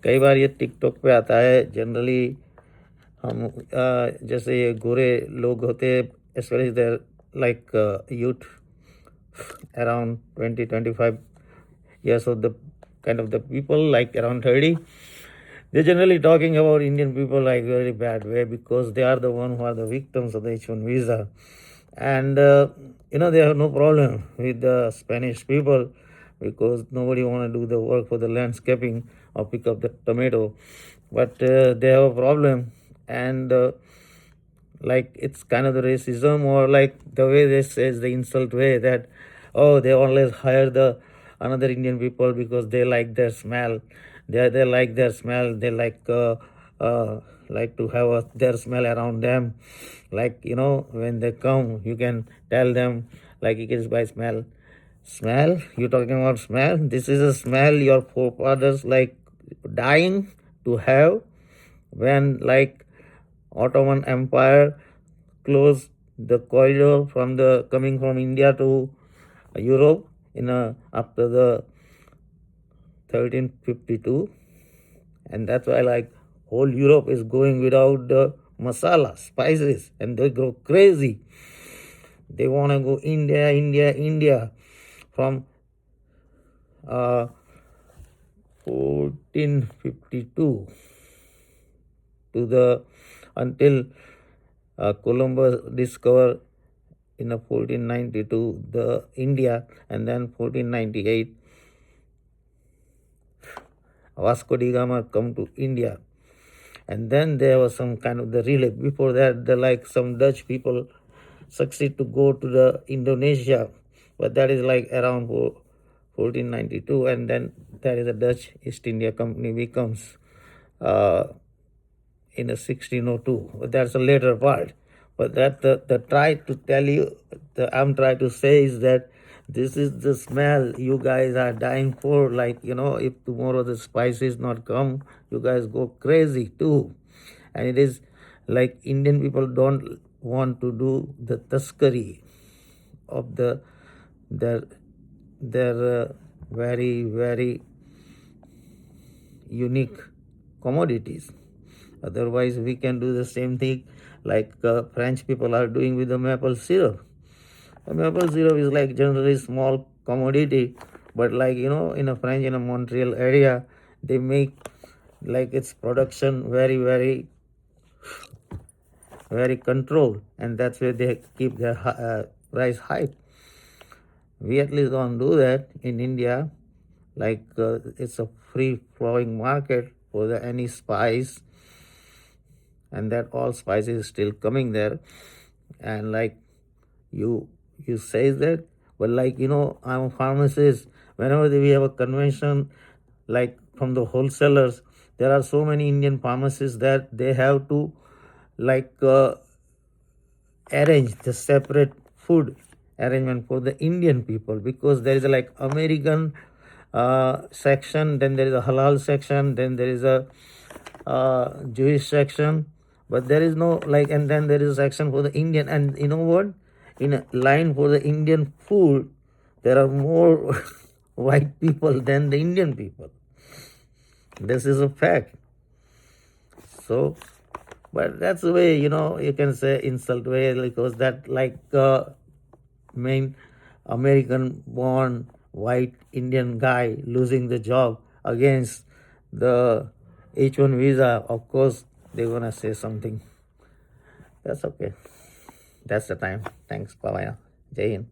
कई बार ये टिकटॉक पे आता है जनरली हम जैसे ये गोरे लोग होते हैं specially there like youth around 20-25 years of the kind of the people like around 30, they're generally talking about Indian people like very bad way because they are the one who are the victims of the H1 visa. And they have no problem with the Spanish people because nobody want to do the work for the landscaping or pick up the tomato, but they have a problem. And like it's kind of the racism, or like the way they say is the insult way that, oh, they always hire the another Indian people because they like their smell. They like their smell. They like to have their smell around them. Like when they come, you can tell them like it is by smell. Smell? You talking about smell? This is a smell your forefathers like dying to have when like Ottoman Empire closed the corridor from the coming from India to Europe after the 1352, and that's why like whole Europe is going without the masala spices, and they go crazy. They want to go India, India, India from 1452 to the until Columbus discovered in 1492 the India, and then 1498 Vasco da Gama come to India, and then there was some kind of the relay. Before that, some Dutch people succeed to go to the Indonesia, but that is like around 1492, and then that is the Dutch East India Company becomes in 1602. But that's a later part. But that the try to tell you, I'm trying to say is that this is the smell you guys are dying for. Like, if tomorrow the spices not come, you guys go crazy too. And it is like Indian people don't want to do the taskari of their very, very unique commodities. Otherwise, we can do the same thing like French people are doing with the maple syrup. The maple syrup is like generally small commodity, but like in a French, in a Montreal area, they make like its production very, very, very controlled, and that's where they keep their price high. We at least don't do that in India. Like it's a free flowing market for any spice, and that all spices is still coming there. And like you say that, but like I'm a pharmacist. Whenever we have a convention like from the wholesalers, there are so many Indian pharmacists that they have to like arrange the separate food arrangement for the Indian people, because there is a like American section, then there is a halal section, then there is a Jewish section, but there is no like, and then there is a section for the Indian. And you know what? In a line for the Indian food, there are more white people than the Indian people. This is a fact. So, but that's the way, you can say insult way, because that like main American born white Indian guy losing the job against the H1 visa. Of course, they're going to say something. That's okay. That's the time. Thanks. Bye-bye. Jai Hind.